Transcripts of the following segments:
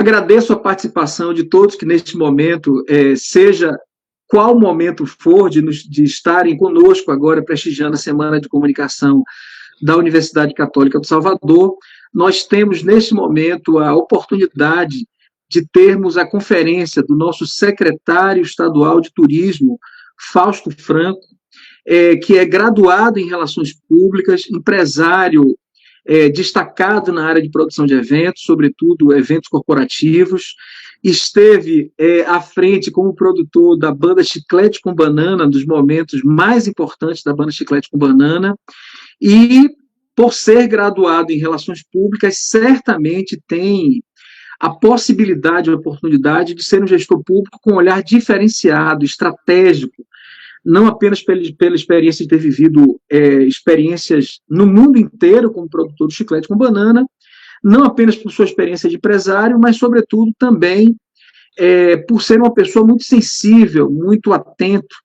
Agradeço a participação de todos que neste momento, seja qual momento for de estarem conosco agora, prestigiando a Semana de Comunicação da Universidade Católica do Salvador. Nós temos, neste momento, a oportunidade de termos a conferência do nosso secretário estadual de Turismo, Fausto Franco, que é graduado em Relações Públicas, empresário destacado na área de produção de eventos, sobretudo eventos corporativos, esteve à frente como produtor da banda Chiclete com Banana, dos momentos mais importantes da banda Chiclete com Banana, e, por ser graduado em Relações Públicas, certamente tem a possibilidade, a oportunidade de ser um gestor público com um olhar diferenciado, estratégico, não apenas pela experiência de ter vivido experiências no mundo inteiro como produtor de chiclete com banana, não apenas por sua experiência de empresário, mas, sobretudo, também por ser uma pessoa muito sensível, muito atento,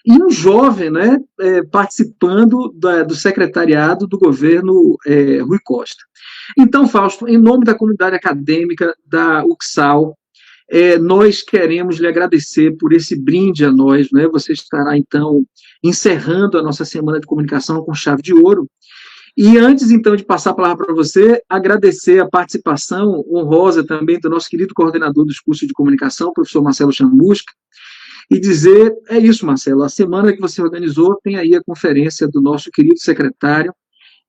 e um jovem, né, participando do secretariado do governo Rui Costa. Então, Fausto, em nome da comunidade acadêmica da UCSAL, nós queremos lhe agradecer por esse brinde a nós, né? Você estará, então, encerrando a nossa Semana de Comunicação com chave de ouro. E antes, então, de passar a palavra para você, agradecer a participação honrosa também do nosso querido coordenador dos cursos de comunicação, professor Marcelo Chamusca, e dizer, é isso, Marcelo, a semana que você organizou tem aí a conferência do nosso querido secretário,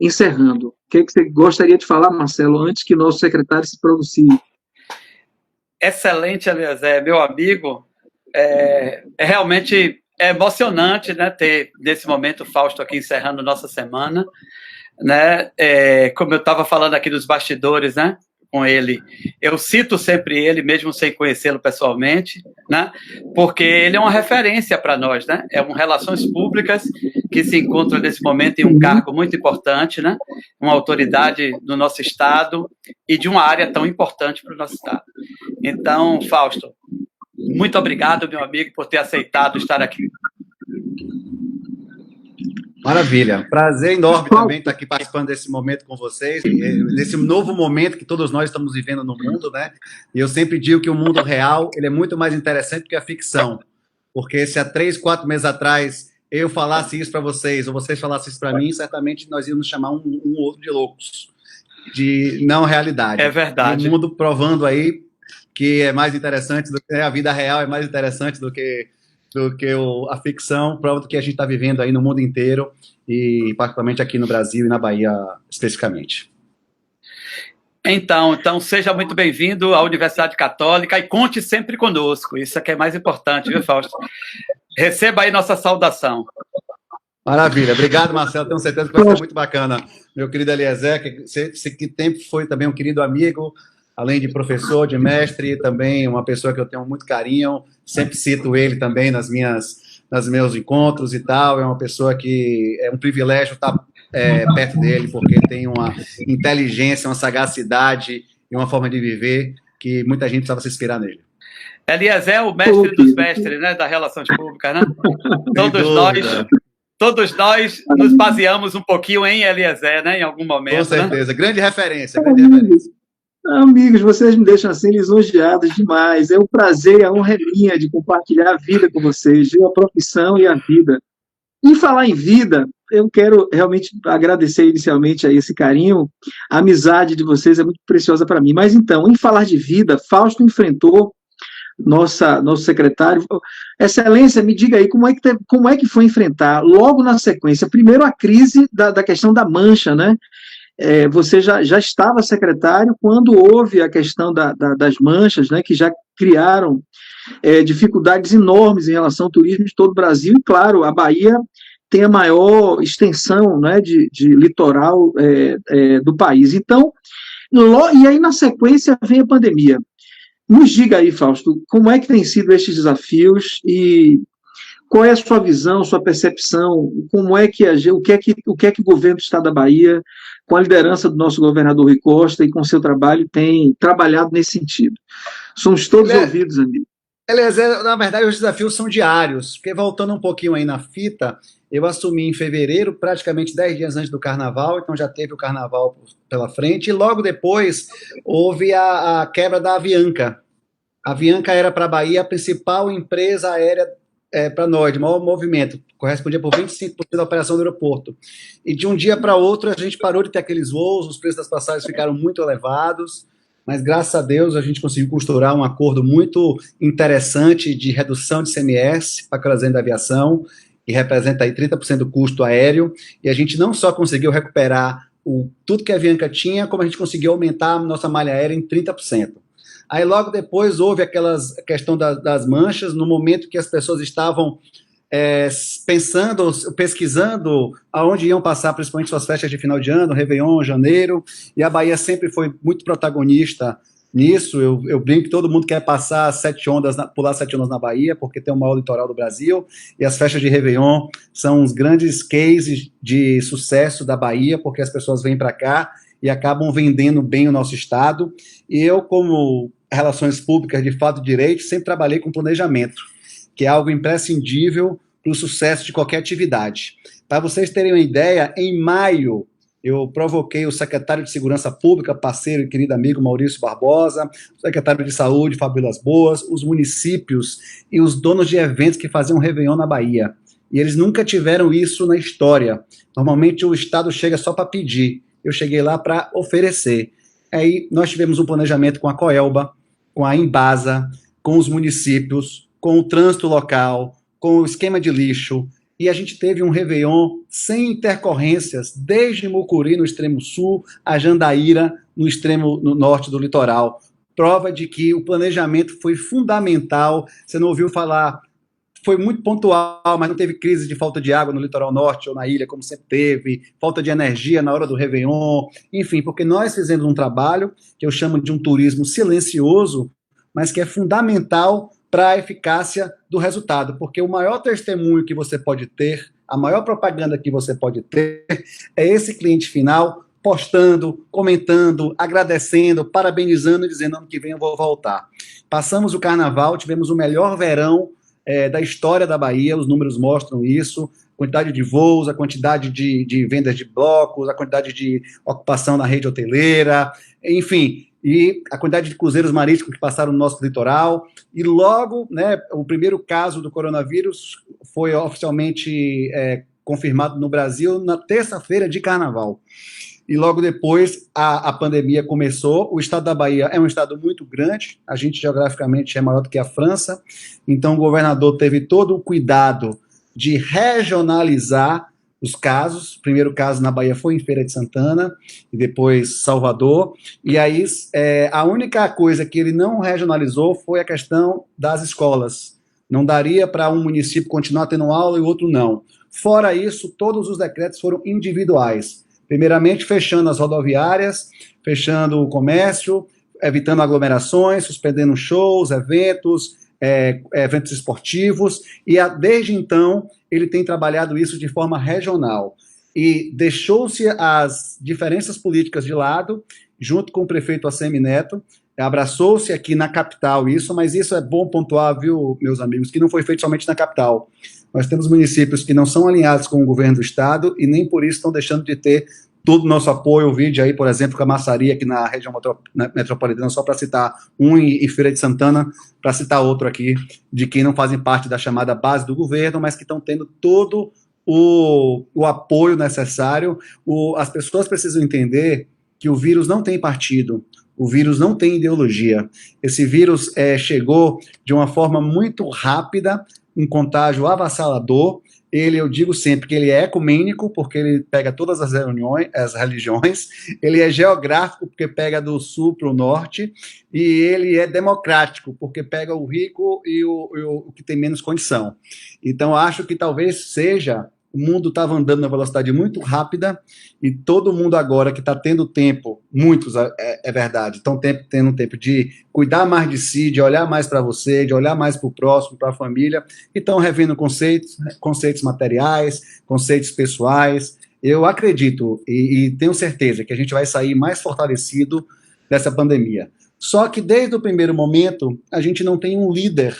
encerrando. O que você gostaria de falar, Marcelo, antes que nosso secretário se pronuncie? Excelente, Eliezer, meu amigo. Realmente emocionante, né, ter, nesse momento, o Fausto aqui encerrando nossa semana, né? Como eu estava falando aqui dos bastidores, né, com ele, eu cito sempre ele, mesmo sem conhecê-lo pessoalmente, né, porque ele é uma referência para nós, né? É um Relações Públicas que se encontra nesse momento em um cargo muito importante, né? Uma autoridade do nosso Estado e de uma área tão importante para o nosso Estado. Então, Fausto, muito obrigado, meu amigo, por ter aceitado estar aqui. Maravilha. Prazer enorme também estar aqui participando desse momento com vocês, desse novo momento que todos nós estamos vivendo no mundo, né? E eu sempre digo que o mundo real ele é muito mais interessante que a ficção, porque se há 3, 4 meses atrás eu falasse isso para vocês, ou vocês falassem isso para mim, certamente nós íamos chamar um outro de loucos, de não realidade. É verdade. E o mundo provando aí que é mais interessante, a vida real é mais interessante do que a ficção, prova do que a gente está vivendo aí no mundo inteiro, e particularmente aqui no Brasil e na Bahia especificamente. Então seja muito bem-vindo à Universidade Católica e conte sempre conosco, isso é que é mais importante, viu, Fausto? Receba aí nossa saudação. Maravilha, obrigado, Marcelo, tenho certeza que vai ser muito bacana. Meu querido Eliezer, que tempo foi também um querido amigo, além de professor, de mestre, também uma pessoa que eu tenho muito carinho, sempre cito ele também nos meus encontros e tal, é uma pessoa que é um privilégio estar perto dele, porque tem uma inteligência, uma sagacidade e uma forma de viver que muita gente precisava se inspirar nele. Eliezer é o mestre dos mestres, né, das relações públicas, né? Todos nós nos baseamos um pouquinho em Eliezer, né, em algum momento. Com certeza, né? Grande referência. Amigos, vocês me deixam assim lisonjeados demais. É um prazer, a honra é minha de compartilhar a vida com vocês, a profissão e a vida. Em falar em vida, eu quero realmente agradecer inicialmente a esse carinho. A amizade de vocês é muito preciosa para mim. Mas então, em falar de vida, Fausto enfrentou nosso secretário. Excelência, me diga aí como é que foi enfrentar, logo na sequência, primeiro a crise da questão da mancha, né? Você já estava secretário quando houve a questão das manchas, né, que já criaram dificuldades enormes em relação ao turismo de todo o Brasil, e claro, a Bahia tem a maior extensão, né, de litoral do país. Então, e aí na sequência vem a pandemia. Nos diga aí, Fausto, como é que tem sido estes desafios e qual é a sua visão, sua percepção, como é que o que é que o governo do Estado da Bahia, com a liderança do nosso governador Rui Costa e com o seu trabalho, tem trabalhado nesse sentido? Somos todos ouvidos, amigo. Eliezer, na verdade, os desafios são diários, porque voltando um pouquinho aí na fita, eu assumi em fevereiro, praticamente 10 dias antes do carnaval, então já teve o carnaval pela frente, e logo depois houve a quebra da Avianca. A Avianca era para a Bahia a principal empresa aérea para nós, de maior movimento, correspondia por 25% da operação do aeroporto. E de um dia para outro a gente parou de ter aqueles voos, os preços das passagens ficaram muito elevados, mas graças a Deus a gente conseguiu costurar um acordo muito interessante de redução de CMS para a Corazem da Aviação, que representa aí 30% do custo aéreo, e a gente não só conseguiu recuperar tudo que a Avianca tinha, como a gente conseguiu aumentar a nossa malha aérea em 30%. Aí logo depois houve aquela questão das manchas, no momento que as pessoas estavam pensando, pesquisando aonde iam passar, principalmente suas festas de final de ano, Réveillon, janeiro, e a Bahia sempre foi muito protagonista nisso. Eu brinco que todo mundo quer passar pular 7 ondas na Bahia, porque tem o maior litoral do Brasil, e as festas de Réveillon são os grandes cases de sucesso da Bahia, porque as pessoas vêm para cá e acabam vendendo bem o nosso estado. E eu, como relações públicas de fato e direito, sempre trabalhei com planejamento, que é algo imprescindível para o sucesso de qualquer atividade. Para vocês terem uma ideia, em maio, eu provoquei o secretário de Segurança Pública, parceiro e querido amigo Maurício Barbosa, o secretário de Saúde, Fábio Vilas Boas, os municípios e os donos de eventos que faziam Réveillon na Bahia. E eles nunca tiveram isso na história. Normalmente o Estado chega só para pedir. Eu cheguei lá para oferecer. Aí nós tivemos um planejamento com a Coelba, com a Embasa, com os municípios, com o trânsito local, com o esquema de lixo, e a gente teve um Réveillon sem intercorrências, desde Mucuri, no extremo sul, a Jandaíra, no extremo norte do litoral. Prova de que o planejamento foi fundamental. Você não ouviu falar, foi muito pontual, mas não teve crise de falta de água no litoral norte ou na ilha, como sempre teve, falta de energia na hora do Réveillon, enfim, porque nós fizemos um trabalho que eu chamo de um turismo silencioso, mas que é fundamental para a eficácia do resultado, porque o maior testemunho que você pode ter, a maior propaganda que você pode ter, é esse cliente final postando, comentando, agradecendo, parabenizando e dizendo: ano que vem eu vou voltar. Passamos o carnaval, tivemos o melhor verão da história da Bahia, os números mostram isso, a quantidade de voos, a quantidade de vendas de blocos, a quantidade de ocupação na rede hoteleira, enfim, e a quantidade de cruzeiros marítimos que passaram no nosso litoral, e logo, né, o primeiro caso do coronavírus foi oficialmente confirmado no Brasil na terça-feira de carnaval. E logo depois a pandemia começou. O estado da Bahia é um estado muito grande, a gente geograficamente é maior do que a França, então o governador teve todo o cuidado de regionalizar os casos. O primeiro caso na Bahia foi em Feira de Santana, e depois Salvador, e aí a única coisa que ele não regionalizou foi a questão das escolas. Não daria para um município continuar tendo aula e o outro não. Fora isso, todos os decretos foram individuais. Primeiramente, fechando as rodoviárias, fechando o comércio, evitando aglomerações, suspendendo shows, eventos esportivos, e desde então ele tem trabalhado isso de forma regional. E deixou-se as diferenças políticas de lado, junto com o prefeito ACM Neto, abraçou-se aqui na capital isso, mas isso é bom pontuar, viu, meus amigos, que não foi feito somente na capital. Nós temos municípios que não são alinhados com o governo do estado e nem por isso estão deixando de ter todo o nosso apoio. O vídeo aí, por exemplo, com a Maçaria, aqui na região metropolitana, só para citar um, e Feira de Santana, para citar outro aqui, de que não fazem parte da chamada base do governo, mas que estão tendo todo o apoio necessário. As pessoas precisam entender que o vírus não tem partido, o vírus não tem ideologia. Esse vírus chegou de uma forma muito rápida, um contágio avassalador. Eu digo sempre que ele é ecumênico, porque ele pega todas as religiões, ele é geográfico, porque pega do sul para o norte, e ele é democrático, porque pega o rico e o que tem menos condição. Então, acho que talvez o mundo estava andando na velocidade muito rápida, e todo mundo agora que está tendo tempo, muitos, é verdade, estão tendo tempo de cuidar mais de si, de olhar mais para você, de olhar mais para o próximo, para a família, e estão revendo conceitos materiais, conceitos pessoais. Eu acredito e tenho certeza que a gente vai sair mais fortalecido dessa pandemia. Só que desde o primeiro momento, a gente não tem um líder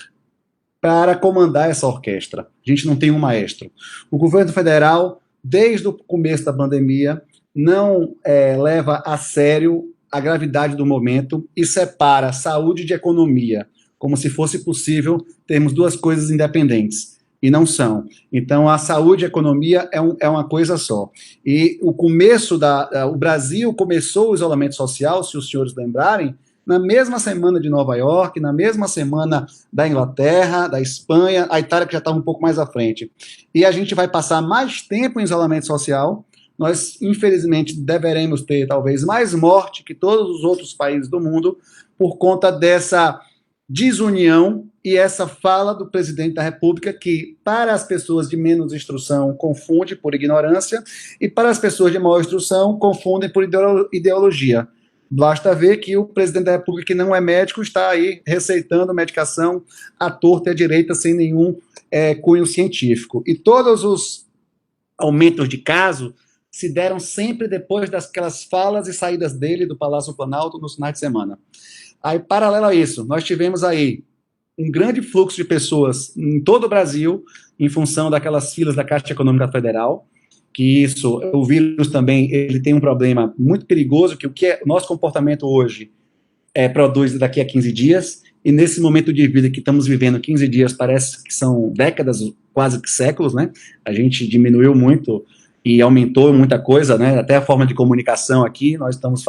para comandar essa orquestra. A gente não tem um maestro. O governo federal, desde o começo da pandemia, não leva a sério a gravidade do momento e separa saúde de economia, como se fosse possível termos duas coisas independentes, e não são. Então, a saúde e a economia é uma coisa só. E o Brasil começou o isolamento social, se os senhores lembrarem, na mesma semana de Nova York, na mesma semana da Inglaterra, da Espanha, a Itália que já estava um pouco mais à frente. E a gente vai passar mais tempo em isolamento social. Nós, infelizmente, deveremos ter talvez mais morte que todos os outros países do mundo por conta dessa desunião e essa fala do presidente da República que, para as pessoas de menos instrução, confunde por ignorância e para as pessoas de maior instrução, confundem por ideologia. Basta ver que o presidente da República, que não é médico, está aí receitando medicação à torta e à direita sem nenhum cunho científico. E todos os aumentos de caso se deram sempre depois daquelas falas e saídas dele do Palácio Planalto nos finais de semana. Aí, paralelo a isso, nós tivemos aí um grande fluxo de pessoas em todo o Brasil, em função daquelas filas da Caixa Econômica Federal, que isso, o vírus também, ele tem um problema muito perigoso, que o nosso comportamento hoje produz daqui a 15 dias, e nesse momento de vida que estamos vivendo, 15 dias parece que são décadas, quase que séculos, né? A gente diminuiu muito e aumentou muita coisa, né? Até a forma de comunicação aqui, nós estamos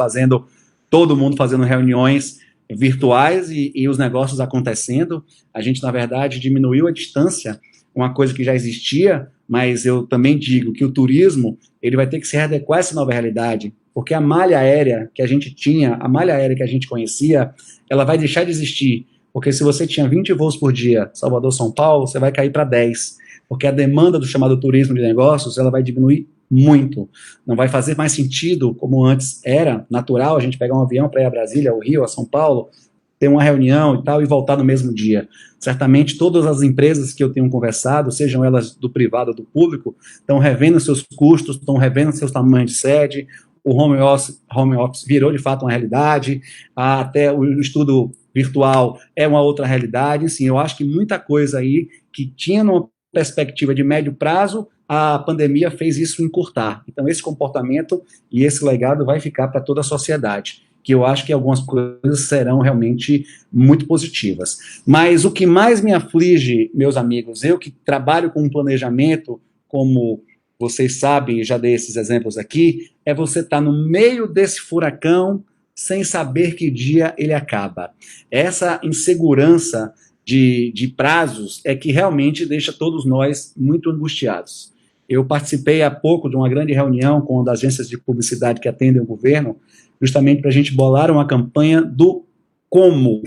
todo mundo fazendo reuniões virtuais e os negócios acontecendo. A gente, na verdade, diminuiu a distância, uma coisa que já existia, mas eu também digo que o turismo, ele vai ter que se readequar a essa nova realidade, porque a malha aérea que a gente tinha, a malha aérea que a gente conhecia, ela vai deixar de existir, porque se você tinha 20 voos por dia, Salvador-São Paulo, você vai cair para 10, porque a demanda do chamado turismo de negócios, ela vai diminuir muito, não vai fazer mais sentido, como antes era natural, a gente pegar um avião para ir a Brasília, ao Rio, a São Paulo, ter uma reunião e tal, e voltar no mesmo dia. Certamente todas as empresas que eu tenho conversado, sejam elas do privado ou do público, estão revendo seus custos, estão revendo seus tamanhos de sede, o home office virou de fato uma realidade, até o estudo virtual é uma outra realidade. Assim, eu acho que muita coisa aí que tinha numa perspectiva de médio prazo, a pandemia fez isso encurtar. Então esse comportamento e esse legado vai ficar para toda a sociedade, que eu acho que algumas coisas serão realmente muito positivas. Mas o que mais me aflige, meus amigos, eu que trabalho com planejamento, como vocês sabem, já dei esses exemplos aqui, é você estar no meio desse furacão sem saber que dia ele acaba. Essa insegurança de prazos é que realmente deixa todos nós muito angustiados. Eu participei há pouco de uma grande reunião com uma das agências de publicidade que atendem o governo, justamente para a gente bolar uma campanha do como.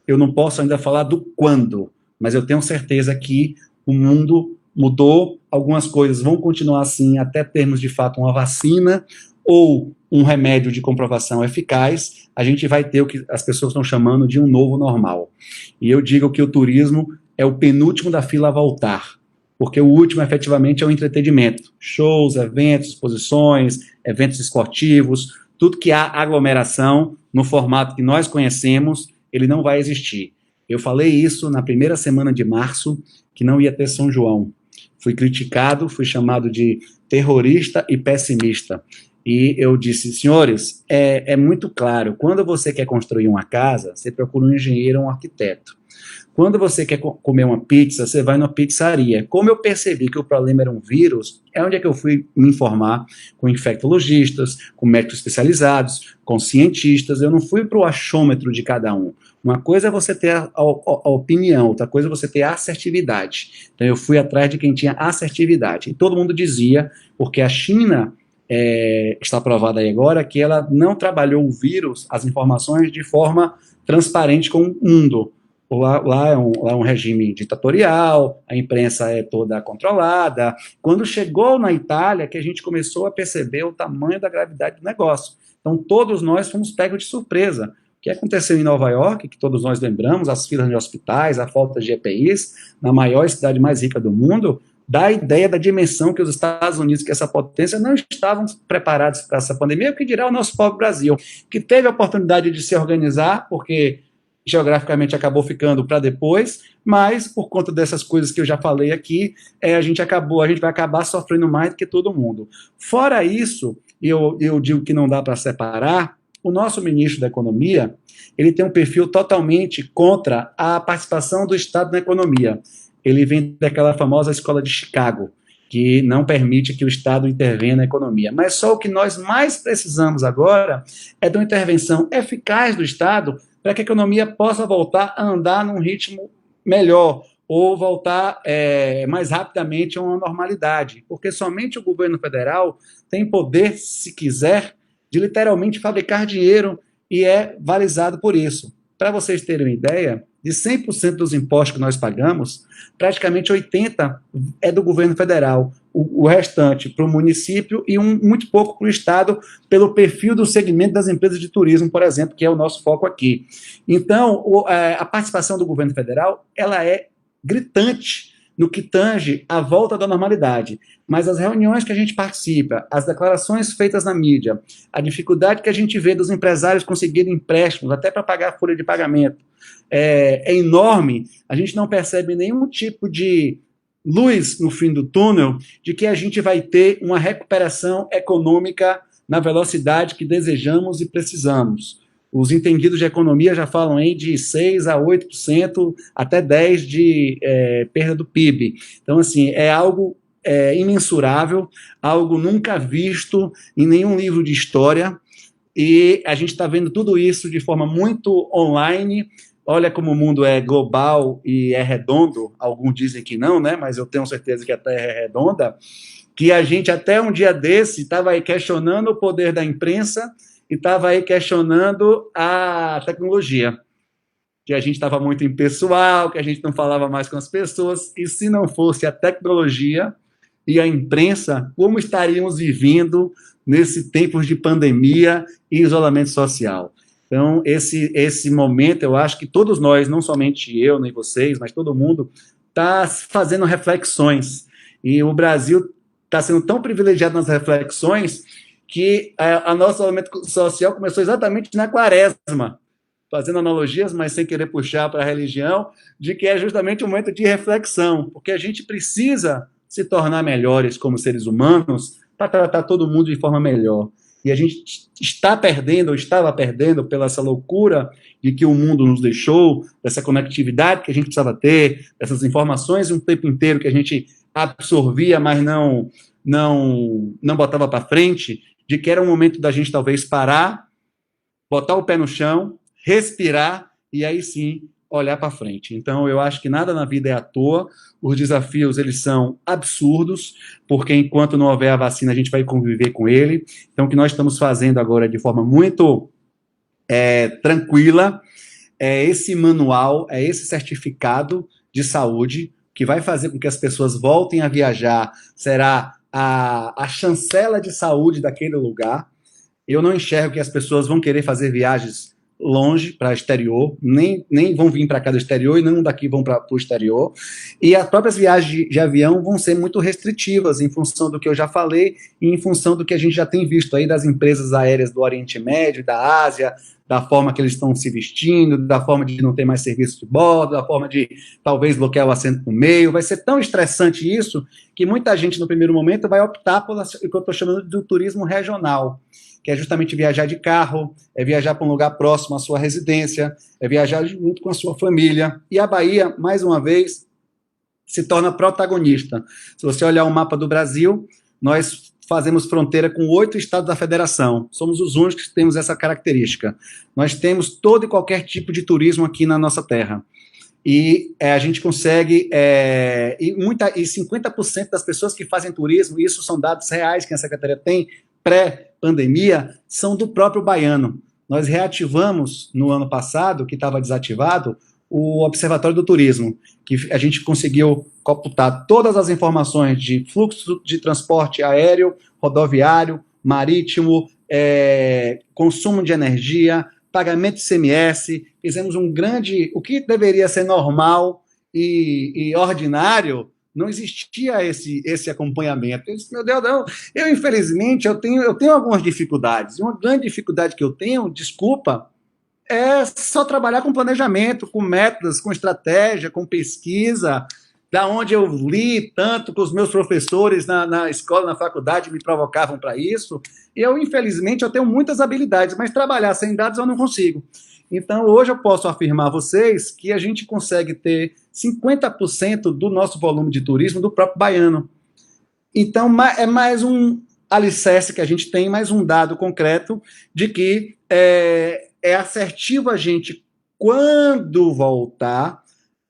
Eu não posso ainda falar do quando, mas eu tenho certeza que o mundo mudou, algumas coisas vão continuar assim até termos de fato uma vacina ou um remédio de comprovação eficaz, a gente vai ter o que as pessoas estão chamando de um novo normal. E eu digo que o turismo é o penúltimo da fila a voltar, porque o último, efetivamente, é o entretenimento. Shows, eventos, exposições, eventos esportivos, tudo que há aglomeração no formato que nós conhecemos, ele não vai existir. Eu falei isso na primeira semana de março, que não ia ter São João. Fui criticado, fui chamado de terrorista e pessimista. E eu disse, senhores, é muito claro, quando você quer construir uma casa, você procura um engenheiro ou um arquiteto. Quando você quer comer uma pizza, você vai numa pizzaria. Como eu percebi que o problema era um vírus, é onde é que eu fui me informar com infectologistas, com médicos especializados, com cientistas. Eu não fui para o achômetro de cada um. Uma coisa é você ter a opinião, outra coisa é você ter a assertividade. Então eu fui atrás de quem tinha assertividade. E todo mundo dizia, porque a China está provada aí agora, que ela não trabalhou o vírus, as informações, de forma transparente com o mundo. Lá é um regime ditatorial, a imprensa é toda controlada. Quando chegou na Itália, que a gente começou a perceber o tamanho da gravidade do negócio. Então, todos nós fomos pegos de surpresa. O que aconteceu em Nova York, que todos nós lembramos, as filas de hospitais, a falta de EPIs, na maior cidade mais rica do mundo, dá a ideia da dimensão que os Estados Unidos, que essa potência, não estavam preparados para essa pandemia, o que dirá o nosso pobre Brasil, que teve a oportunidade de se organizar, porque geograficamente acabou ficando para depois, mas por conta dessas coisas que eu já falei aqui, a gente vai acabar sofrendo mais do que todo mundo. Fora isso, eu digo que não dá para separar, o nosso ministro da Economia, ele tem um perfil totalmente contra a participação do Estado na economia. Ele vem daquela famosa escola de Chicago, que não permite que o Estado intervenha na economia. Mas só o que nós mais precisamos agora é de uma intervenção eficaz do Estado para que a economia possa voltar a andar num ritmo melhor, ou voltar mais rapidamente a uma normalidade, porque somente o governo federal tem poder, se quiser, de literalmente fabricar dinheiro e é balizado por isso. Para vocês terem uma ideia, de 100% dos impostos que nós pagamos, praticamente 80% é do governo federal, o restante para o município e muito pouco para o Estado, pelo perfil do segmento das empresas de turismo, por exemplo, que é o nosso foco aqui. Então, a participação do governo federal, ela é gritante no que tange a volta da normalidade. Mas as reuniões que a gente participa, as declarações feitas na mídia, a dificuldade que a gente vê dos empresários conseguirem empréstimos, até para pagar a folha de pagamento, é enorme. A gente não percebe nenhum tipo de luz no fim do túnel de que a gente vai ter uma recuperação econômica na velocidade que desejamos e precisamos. Os entendidos de economia já falam aí de 6% a 8%, até 10% de perda do PIB. Então, assim, é algo imensurável, algo nunca visto em nenhum livro de história, e a gente está vendo tudo isso de forma muito online. Olha como o mundo é global e é redondo, alguns dizem que não, né? Mas eu tenho certeza que a Terra é redonda, que a gente até um dia desse estava aí questionando o poder da imprensa e estava aí questionando a tecnologia, que a gente estava muito impessoal, que a gente não falava mais com as pessoas, e se não fosse a tecnologia e a imprensa, como estaríamos vivendo nesse tempo de pandemia e isolamento social? Então, esse momento, eu acho que todos nós, não somente eu, nem vocês, mas todo mundo, está fazendo reflexões, e o Brasil está sendo tão privilegiado nas reflexões que a nosso isolamento social começou exatamente na quaresma, fazendo analogias, mas sem querer puxar para a religião, de que é justamente um momento de reflexão, porque a gente precisa se tornar melhores como seres humanos para tratar todo mundo de forma melhor. E a gente está perdendo, ou estava perdendo, pela essa loucura de que o mundo nos deixou, dessa conectividade que a gente precisava ter, dessas informações o tempo inteiro que a gente absorvia, mas não botava para frente, de que era um momento da gente talvez parar, botar o pé no chão, respirar e aí sim olhar para frente. Então, eu acho que nada na vida é à toa, os desafios, eles são absurdos, porque enquanto não houver a vacina, a gente vai conviver com ele. Então, o que nós estamos fazendo agora de forma muito tranquila é esse manual, é esse certificado de saúde, que vai fazer com que as pessoas voltem a viajar, será a chancela de saúde daquele lugar. Eu não enxergo que as pessoas vão querer fazer viagens longe, para o exterior, nem vão vir para cá do exterior e não daqui vão para o exterior, e as próprias viagens de avião vão ser muito restritivas em função do que eu já falei e em função do que a gente já tem visto aí das empresas aéreas do Oriente Médio, da Ásia, da forma que eles estão se vestindo, da forma de não ter mais serviço de bordo, da forma de talvez bloquear o assento no meio. Vai ser tão estressante isso que muita gente no primeiro momento vai optar pelo que eu estou chamando de turismo regional, que é justamente viajar de carro, é viajar para um lugar próximo à sua residência, é viajar junto com a sua família. E a Bahia, mais uma vez, se torna protagonista. Se você olhar o mapa do Brasil, nós fazemos fronteira com 8 estados da federação. Somos os únicos que temos essa característica. Nós temos todo e qualquer tipo de turismo aqui na nossa terra. E a gente consegue, e 50% das pessoas que fazem turismo, isso são dados reais que a Secretaria tem, pré-pandemia, são do próprio baiano. Nós reativamos, no ano passado, que estava desativado, o Observatório do Turismo, que a gente conseguiu computar todas as informações de fluxo de transporte aéreo, rodoviário, marítimo, consumo de energia, pagamento de ICMS, fizemos o que deveria ser normal e ordinário, não existia esse acompanhamento. Eu disse, meu Deus, não, infelizmente, eu tenho algumas dificuldades, e uma grande dificuldade que eu tenho, desculpa, é só trabalhar com planejamento, com métodos, com estratégia, com pesquisa, da onde eu li tanto que os meus professores na escola, na faculdade, me provocavam para isso. Eu, infelizmente, eu tenho muitas habilidades, mas trabalhar sem dados eu não consigo. Então, hoje eu posso afirmar a vocês que a gente consegue ter 50% do nosso volume de turismo do próprio baiano. Então, é mais um alicerce que a gente tem, mais um dado concreto de que é assertivo a gente, quando voltar,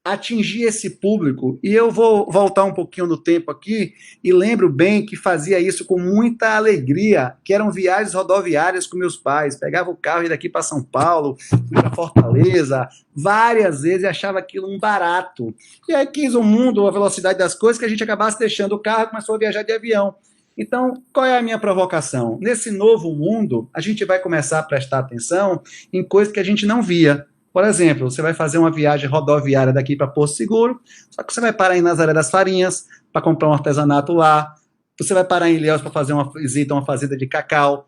atingir esse público. E eu vou voltar um pouquinho no tempo aqui, e lembro bem que fazia isso com muita alegria, que eram viagens rodoviárias com meus pais. Pegava o carro e ia daqui para São Paulo, fui para Fortaleza, várias vezes, e achava aquilo um barato. E aí quis o mundo, a velocidade das coisas, que a gente acabasse deixando o carro e começou a viajar de avião. Então, qual é a minha provocação? Nesse novo mundo, a gente vai começar a prestar atenção em coisas que a gente não via. Por exemplo, você vai fazer uma viagem rodoviária daqui para Porto Seguro, só que você vai parar em Nazaré das Farinhas para comprar um artesanato lá, você vai parar em Ilhéus para fazer uma visita a uma fazenda de cacau,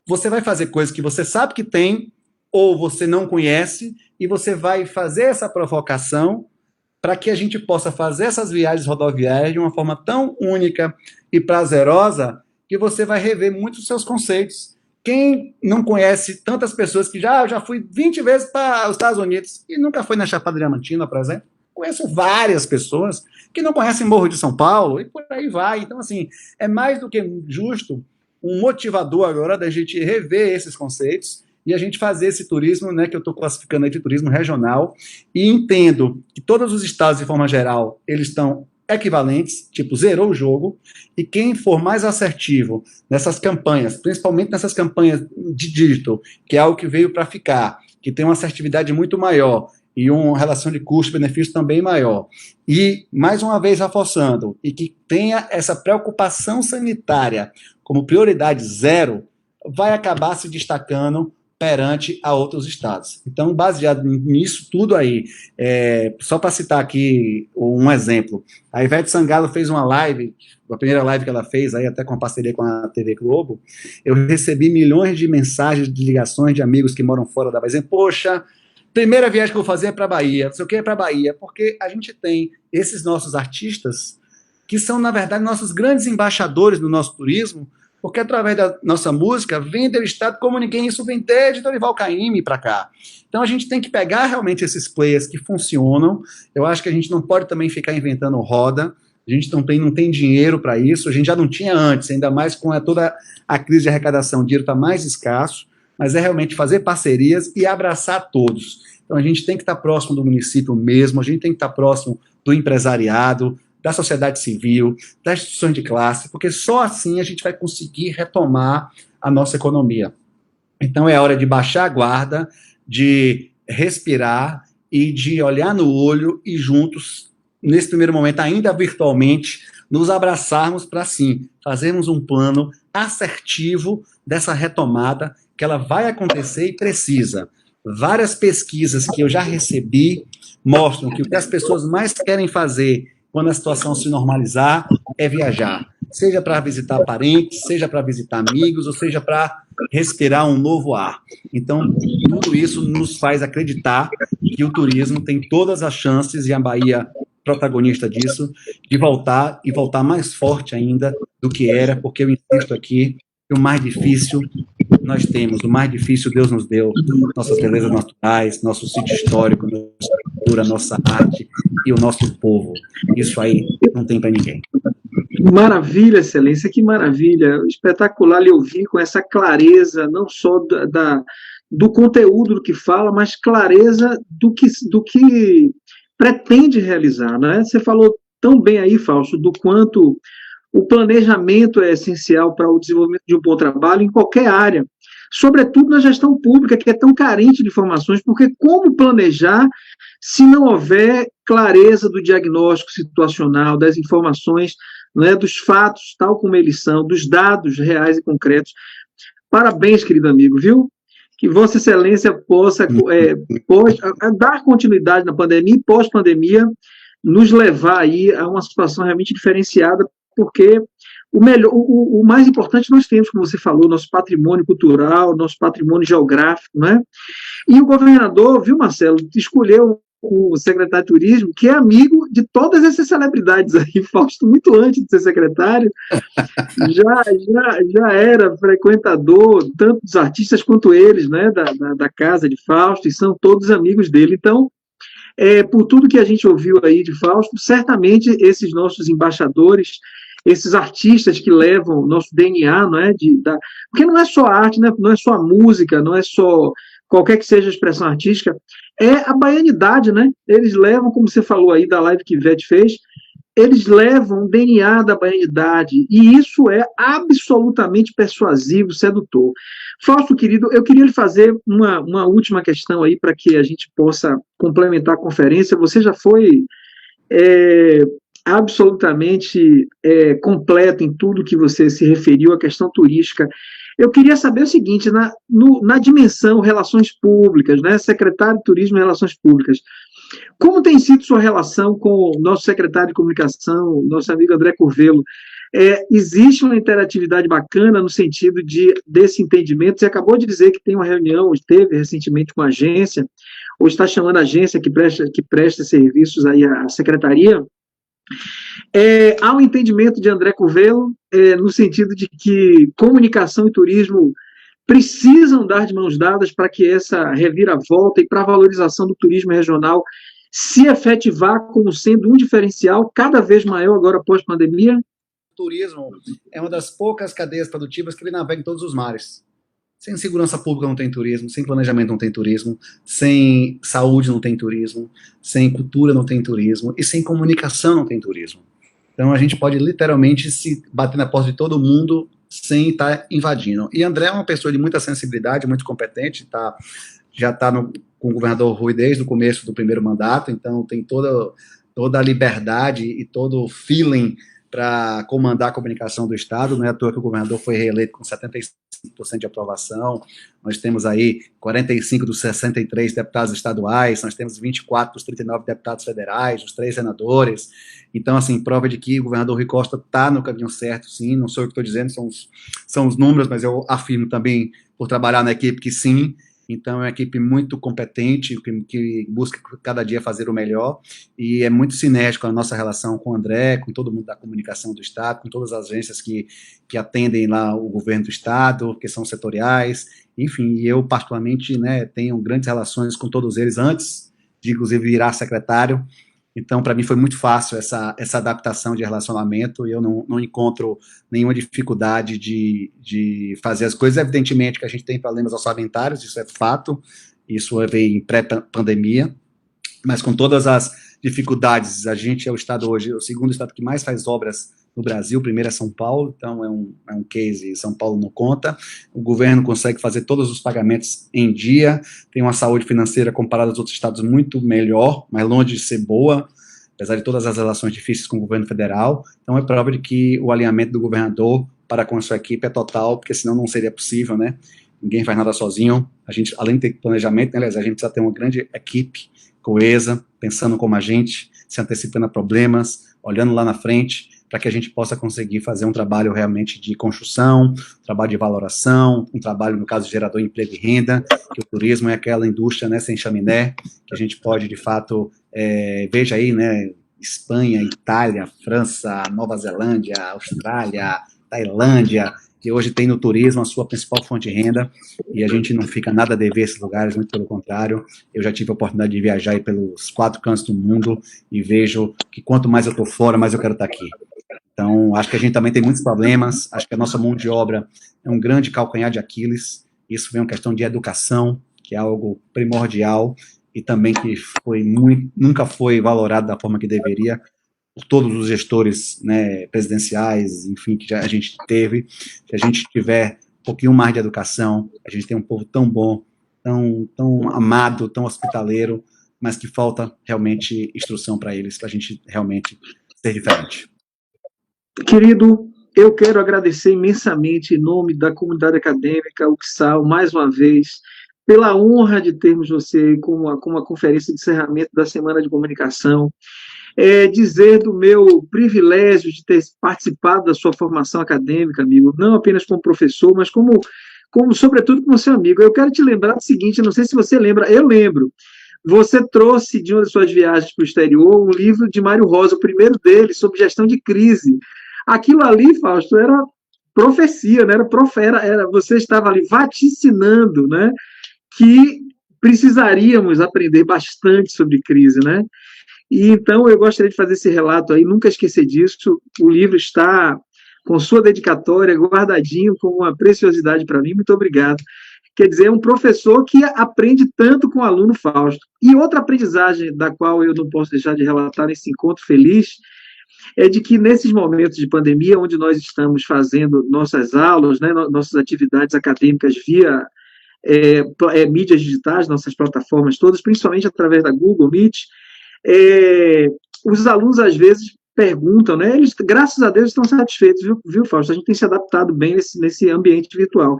você vai fazer coisas que você sabe que tem, ou você não conhece, e você vai fazer essa provocação para que a gente possa fazer essas viagens rodoviárias de uma forma tão única e prazerosa que você vai rever muitos dos seus conceitos. Quem não conhece tantas pessoas que já fui 20 vezes para os Estados Unidos e nunca foi na Chapada Diamantina, por exemplo? Conheço várias pessoas que não conhecem Morro de São Paulo e por aí vai. Então, assim, é mais do que justo um motivador agora da gente rever esses conceitos e a gente fazer esse turismo, né, que eu estou classificando aí de turismo regional, e entendo que todos os estados, de forma geral, eles estão equivalentes, tipo, zerou o jogo, e quem for mais assertivo nessas campanhas, principalmente nessas campanhas de digital, que é algo que veio para ficar, que tem uma assertividade muito maior, e uma relação de custo-benefício também maior, e, mais uma vez reforçando, e que tenha essa preocupação sanitária como prioridade zero, vai acabar se destacando perante a outros estados. Então, baseado nisso tudo aí, só para citar aqui um exemplo, a Ivete Sangalo fez uma live, a primeira live que ela fez, aí até com a parceria com a TV Globo, eu recebi milhões de mensagens, de ligações de amigos que moram fora da Bahia, dizendo, poxa, primeira viagem que eu vou fazer é para a Bahia, não sei o que é para a Bahia, porque a gente tem esses nossos artistas que são, na verdade, nossos grandes embaixadores do nosso turismo, porque através da nossa música vende o estado como ninguém, isso vem desde Dorival Caymmi para cá. Então a gente tem que pegar realmente esses players que funcionam. Eu acho que a gente não pode também ficar inventando roda, a gente não tem dinheiro para isso, a gente já não tinha antes, ainda mais com toda a crise de arrecadação, o dinheiro está mais escasso, mas é realmente fazer parcerias e abraçar todos. Então a gente tem que estar próximo do município mesmo, a gente tem que estar próximo do empresariado, da sociedade civil, das instituições de classe, porque só assim a gente vai conseguir retomar a nossa economia. Então é hora de baixar a guarda, de respirar e de olhar no olho e juntos, nesse primeiro momento, ainda virtualmente, nos abraçarmos para, sim, fazermos um plano assertivo dessa retomada, que ela vai acontecer e precisa. Várias pesquisas que eu já recebi mostram que o que as pessoas mais querem fazer quando a situação se normalizar, é viajar. Seja para visitar parentes, seja para visitar amigos, ou seja para respirar um novo ar. Então, tudo isso nos faz acreditar que o turismo tem todas as chances, e a Bahia, protagonista disso, de voltar, e voltar mais forte ainda do que era, porque eu insisto aqui, que o mais difícil nós temos, o mais difícil Deus nos deu, nossas belezas naturais, nosso sítio histórico, nossa cultura, nossa arte e o nosso povo. Isso aí não tem para ninguém. Maravilha, Excelência, que maravilha. Espetacular lhe ouvir com essa clareza, não só do conteúdo do que fala, mas clareza do que pretende realizar, né? Você falou tão bem aí, Fausto, do quanto o planejamento é essencial para o desenvolvimento de um bom trabalho em qualquer área, sobretudo na gestão pública, que é tão carente de informações, porque como planejar se não houver clareza do diagnóstico situacional, das informações, né, dos fatos, tal como eles são, dos dados reais e concretos. Parabéns, querido amigo, viu? Que Vossa Excelência possa dar continuidade na pandemia e pós-pandemia, nos levar aí a uma situação realmente diferenciada, porque o mais importante nós temos, como você falou, nosso patrimônio cultural, nosso patrimônio geográfico, né? E o governador, viu, Marcelo, escolheu o secretário de turismo, que é amigo de todas essas celebridades aí, Fausto, muito antes de ser secretário, já era frequentador, tanto dos artistas quanto eles, né, da casa de Fausto, e são todos amigos dele. Então, por tudo que a gente ouviu aí de Fausto, certamente esses nossos embaixadores, esses artistas que levam o nosso DNA, não é? Porque não é só arte, né? Não é só a música, não é só qualquer que seja a expressão artística, é a baianidade, né? Eles levam, como você falou aí da live que Ivete fez, eles levam o DNA da baianidade, e isso é absolutamente persuasivo, sedutor. Fausto, querido, eu queria lhe fazer uma última questão aí para que a gente possa complementar a conferência. Você já foi absolutamente completo em tudo que você se referiu à questão turística. Eu queria saber o seguinte, na dimensão relações públicas, né, secretário de Turismo e Relações Públicas, como tem sido sua relação com o nosso secretário de Comunicação, nosso amigo André Curvelo? Existe uma interatividade bacana no sentido desse entendimento? Você acabou de dizer que tem uma reunião, teve recentemente com a agência, ou está chamando a agência que presta serviços aí à secretaria. Há um entendimento de André Curvelo, no sentido de que comunicação e turismo precisam dar de mãos dadas para que essa reviravolta e para a valorização do turismo regional se efetivar como sendo um diferencial cada vez maior agora pós-pandemia? O turismo é uma das poucas cadeias produtivas que ele navega em todos os mares. Sem segurança pública não tem turismo, sem planejamento não tem turismo, sem saúde não tem turismo, sem cultura não tem turismo e sem comunicação não tem turismo. Então a gente pode literalmente se bater na porta de todo mundo sem estar invadindo. E André é uma pessoa de muita sensibilidade, muito competente, já está com o governador Rui desde o começo do primeiro mandato, então tem toda a liberdade e todo o feeling para comandar a comunicação do Estado. Não é à toa que o governador foi reeleito com 75% de aprovação, nós temos aí 45 dos 63 deputados estaduais, nós temos 24 dos 39 deputados federais, os 3 senadores. Então, assim, prova de que o governador Rui Costa está no caminho certo, sim, não sou eu que estou dizendo, são os números, mas eu afirmo também, por trabalhar na equipe, que sim. Então, é uma equipe muito competente, que busca cada dia fazer o melhor, e é muito sinérgico a nossa relação com o André, com todo mundo da comunicação do Estado, com todas as agências que atendem lá o governo do Estado, que são setoriais, enfim, e eu, particularmente, né, tenho grandes relações com todos eles antes de, inclusive, virar secretário. Então, para mim, foi muito fácil essa adaptação de relacionamento, e eu não encontro nenhuma dificuldade de fazer as coisas. Evidentemente que a gente tem problemas orçamentários, isso é fato, isso veio em pré-pandemia, mas com todas as dificuldades, a gente é o estado hoje, o segundo estado que mais faz obras no Brasil, o primeiro é São Paulo, então é um case, São Paulo não conta, o governo consegue fazer todos os pagamentos em dia, tem uma saúde financeira comparada aos outros estados muito melhor, mas longe de ser boa, apesar de todas as relações difíceis com o governo federal. Então é prova de que o alinhamento do governador para com a sua equipe é total, porque senão não seria possível, né? Ninguém faz nada sozinho, a gente, além de ter planejamento, né, aliás, a gente precisa ter uma grande equipe coesa, pensando como a gente, se antecipando a problemas, olhando lá na frente, para que a gente possa conseguir fazer um trabalho realmente de construção, trabalho de valoração, um trabalho, no caso, gerador de emprego e renda, que o turismo é aquela indústria, né, sem chaminé, que a gente pode, de fato, veja aí, né, Espanha, Itália, França, Nova Zelândia, Austrália, Tailândia, que hoje tem no turismo a sua principal fonte de renda, e a gente não fica nada a dever esses lugares, muito pelo contrário. Eu já tive a oportunidade de viajar aí pelos 4 cantos do mundo, e vejo que quanto mais eu estou fora, mais eu quero estar aqui. Então, acho que a gente também tem muitos problemas, acho que a nossa mão de obra é um grande calcanhar de Aquiles, isso vem uma questão de educação, que é algo primordial, e também que nunca foi valorado da forma que deveria, por todos os gestores, né, presidenciais, enfim, que a gente teve. Se a gente tiver um pouquinho mais de educação, a gente tem um povo tão bom, tão amado, tão hospitaleiro, mas que falta realmente instrução para eles, para a gente realmente ser diferente. Querido, eu quero agradecer imensamente, em nome da comunidade acadêmica, UXAL, mais uma vez, pela honra de termos você como a conferência de encerramento da Semana de Comunicação. dizer do meu privilégio de ter participado da sua formação acadêmica, amigo, não apenas como professor, mas sobretudo, como seu amigo. Eu quero te lembrar do seguinte, não sei se você lembra, eu lembro, você trouxe de uma das suas viagens para o exterior um livro de Mário Rosa, o primeiro dele, sobre gestão de crise. Aquilo ali, Fausto, era profecia, né? Você estava ali vaticinando, né, que precisaríamos aprender bastante sobre crise, né? E então eu gostaria de fazer esse relato aí, nunca esquecer disso. O livro está com sua dedicatória, guardadinho, com uma preciosidade para mim. Muito obrigado. Quer dizer, é um professor que aprende tanto com o aluno Fausto. E outra aprendizagem da qual eu não posso deixar de relatar nesse encontro feliz é de que nesses momentos de pandemia, onde nós estamos fazendo nossas aulas, né, nossas atividades acadêmicas via mídias digitais, nossas plataformas todas, principalmente através da Google Meet, os alunos às vezes perguntam, né? Eles, graças a Deus, estão satisfeitos, viu, Fausto? A gente tem se adaptado bem nesse ambiente virtual.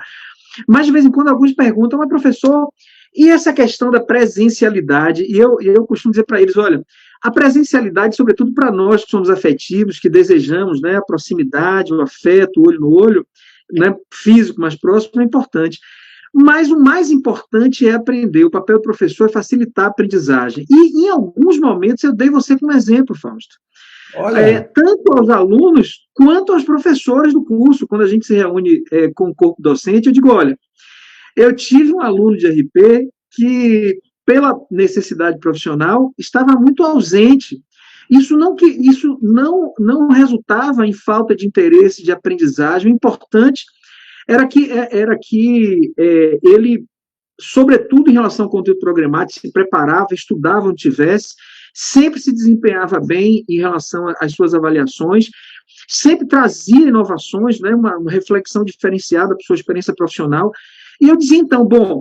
Mas, de vez em quando, alguns perguntam, mas, professor, e essa questão da presencialidade? E eu costumo dizer para eles, olha, a presencialidade, sobretudo para nós que somos afetivos, que desejamos, né, a proximidade, o afeto, o olho no olho, né, físico mais próximo, é importante. Mas o mais importante é aprender. O papel do professor é facilitar a aprendizagem. E, em alguns momentos, eu dei você como exemplo, Fausto. Tanto aos alunos quanto aos professores do curso, quando a gente se reúne com o corpo docente, eu digo, olha, eu tive um aluno de RP que, pela necessidade profissional, estava muito ausente. Isso não resultava em falta de interesse, de aprendizagem. O importante era que ele, sobretudo em relação ao conteúdo programático, se preparava, estudava onde tivesse, sempre se desempenhava bem em relação às suas avaliações, sempre trazia inovações, né, uma reflexão diferenciada para sua experiência profissional. E eu dizia, então, bom,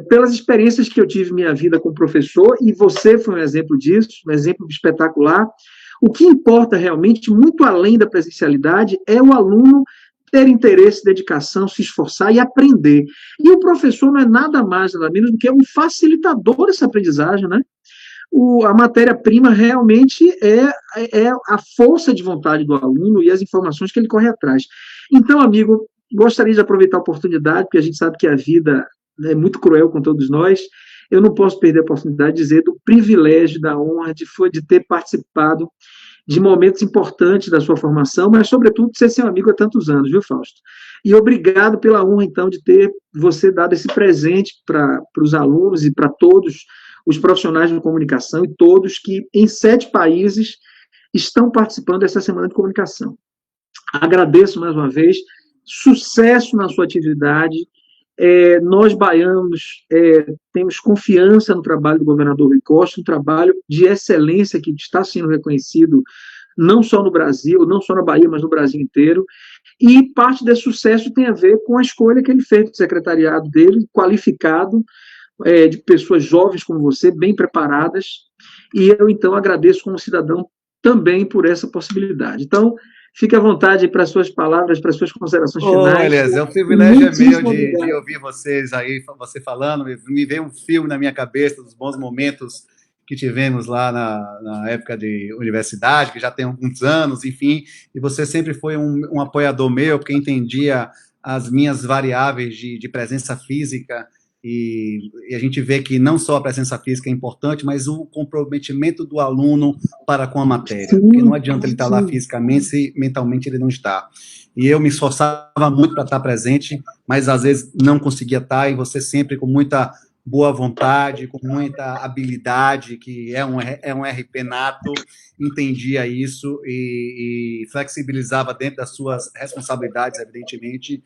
pelas experiências que eu tive em minha vida como professor, e você foi um exemplo disso, um exemplo espetacular, o que importa realmente, muito além da presencialidade, é o aluno ter interesse, dedicação, se esforçar e aprender. E o professor não é nada mais, nada menos do que um facilitador dessa aprendizagem, né? A matéria-prima realmente é a força de vontade do aluno e as informações que ele corre atrás. Então, amigo, gostaria de aproveitar a oportunidade, porque a gente sabe que a vida é muito cruel com todos nós. Eu não posso perder a oportunidade de dizer do privilégio, da honra de ter participado de momentos importantes da sua formação, mas, sobretudo, de ser seu amigo há tantos anos, viu, Fausto? E obrigado pela honra, então, de ter você dado esse presente para os alunos e para todos os profissionais de comunicação e todos que, em 7 países, estão participando dessa Semana de Comunicação. Agradeço mais uma vez, sucesso na sua atividade. Nós, baianos, temos confiança no trabalho do governador Rui Costa, um trabalho de excelência que está sendo reconhecido não só no Brasil, não só na Bahia, mas no Brasil inteiro, e parte desse sucesso tem a ver com a escolha que ele fez do secretariado dele, qualificado, de pessoas jovens como você, bem preparadas, e eu, então, agradeço como cidadão também por essa possibilidade. Então, fique à vontade para as suas palavras, para as suas considerações finais. Elias, o privilégio é meu de ouvir vocês aí, você falando, me veio um filme na minha cabeça dos bons momentos que tivemos lá na época de universidade, que já tem alguns anos, enfim, e você sempre foi um apoiador meu, porque entendia as minhas variáveis de presença física, e a gente vê que não só a presença física é importante, mas o comprometimento do aluno para com a matéria, porque não adianta ele estar lá fisicamente se mentalmente ele não está. E eu me esforçava muito para estar presente, mas às vezes não conseguia estar, e você sempre com muita boa vontade, com muita habilidade, que é um RP nato, entendia isso e flexibilizava dentro das suas responsabilidades, evidentemente,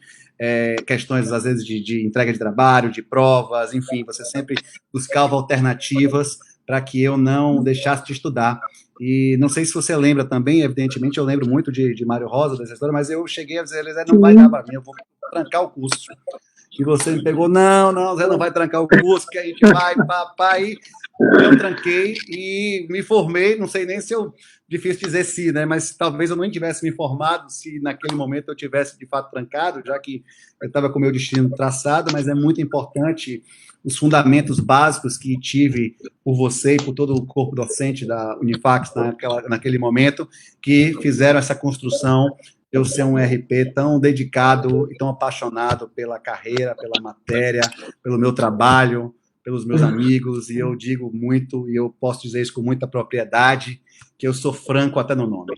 questões, às vezes, de entrega de trabalho, de provas, enfim, você sempre buscava alternativas para que eu não deixasse de estudar. E não sei se você lembra também, evidentemente, eu lembro muito de Mário Rosa, dessa história, mas eu cheguei a dizer, não vai dar para mim, eu vou trancar o curso. e você me pegou, não, Zé não vai trancar o curso, que a gente vai, papai. Eu tranquei e me formei, não sei nem se eu, difícil dizer se, né, mas talvez eu não tivesse me formado se naquele momento eu tivesse de fato trancado, já que eu estava com o meu destino traçado, mas é muito importante os fundamentos básicos que tive por você e por todo o corpo docente da Unifax naquele momento, que fizeram essa construção de eu ser um RP tão dedicado e tão apaixonado pela carreira, pela matéria, pelo meu trabalho, pelos meus amigos, e eu digo muito, e eu posso dizer isso com muita propriedade, que eu sou franco até no nome.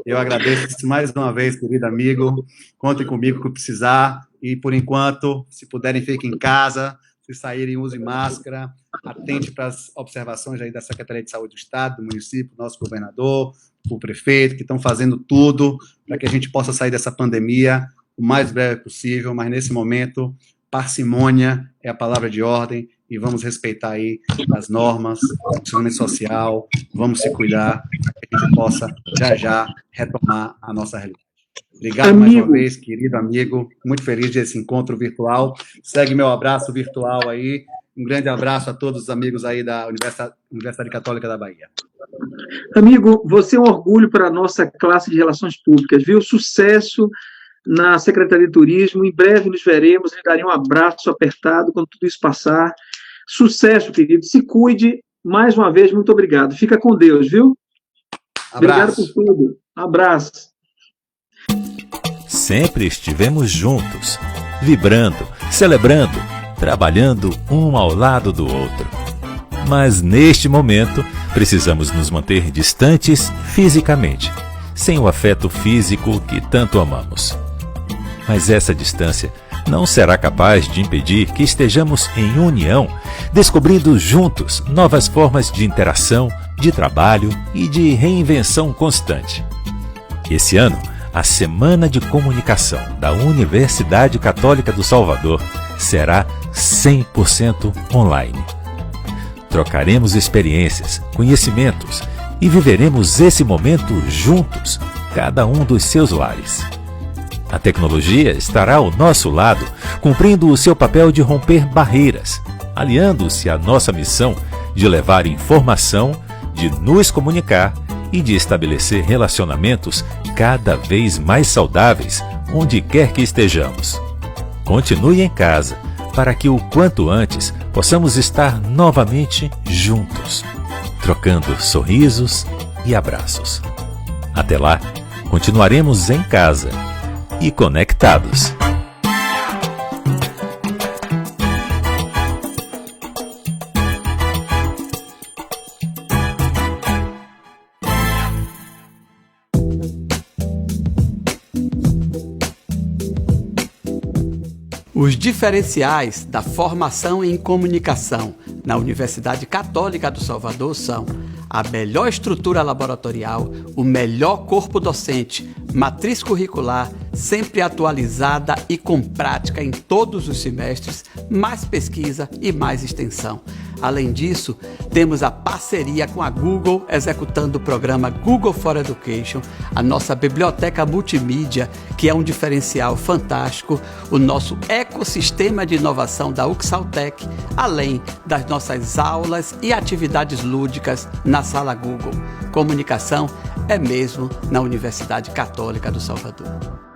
Eu agradeço mais uma vez, querido amigo, contem comigo que precisar, e por enquanto, se puderem, fiquem em casa, se saírem, usem máscara, atente para as observações aí da Secretaria de Saúde do Estado, do município, do nosso governador, o prefeito, que estão fazendo tudo para que a gente possa sair dessa pandemia o mais breve possível, mas nesse momento, parcimônia é a palavra de ordem, e vamos respeitar aí as normas, o distanciamento social, vamos se cuidar, para que a gente possa já retomar a nossa realidade. Obrigado mais uma vez, querido amigo, muito feliz desse encontro virtual. Segue meu abraço virtual aí, um grande abraço a todos os amigos aí da Universidade Católica da Bahia. Amigo, você é um orgulho para a nossa classe de Relações Públicas, viu? Sucesso na Secretaria de Turismo, em breve nos veremos, lhe darei um abraço apertado quando tudo isso passar. Sucesso, querido, se cuide, mais uma vez, muito obrigado. Fica com Deus, viu? Abraço. Obrigado por tudo. Abraço. Sempre estivemos juntos, vibrando, celebrando, trabalhando um ao lado do outro. Mas neste momento, precisamos nos manter distantes fisicamente, sem o afeto físico que tanto amamos. Mas essa distância não será capaz de impedir que estejamos em união, descobrindo juntos novas formas de interação, de trabalho e de reinvenção constante. Esse ano, a Semana de Comunicação da Universidade Católica do Salvador será 100% online. Trocaremos experiências, conhecimentos e viveremos esse momento juntos, cada um dos seus lares. A tecnologia estará ao nosso lado, cumprindo o seu papel de romper barreiras, aliando-se à nossa missão de levar informação, de nos comunicar e de estabelecer relacionamentos cada vez mais saudáveis onde quer que estejamos. Continue em casa, para que o quanto antes possamos estar novamente juntos, trocando sorrisos e abraços. Até lá, continuaremos em casa e conectados. Os diferenciais da formação em comunicação na Universidade Católica do Salvador são a melhor estrutura laboratorial, o melhor corpo docente, matriz curricular sempre atualizada e com prática em todos os semestres, mais pesquisa e mais extensão. Além disso, temos a parceria com a Google, executando o programa Google for Education, a nossa biblioteca multimídia, que é um diferencial fantástico, o nosso ecossistema de inovação da UXALTEC, além das nossas aulas e atividades lúdicas na Sala Google. Comunicação é mesmo na Universidade Católica do Salvador.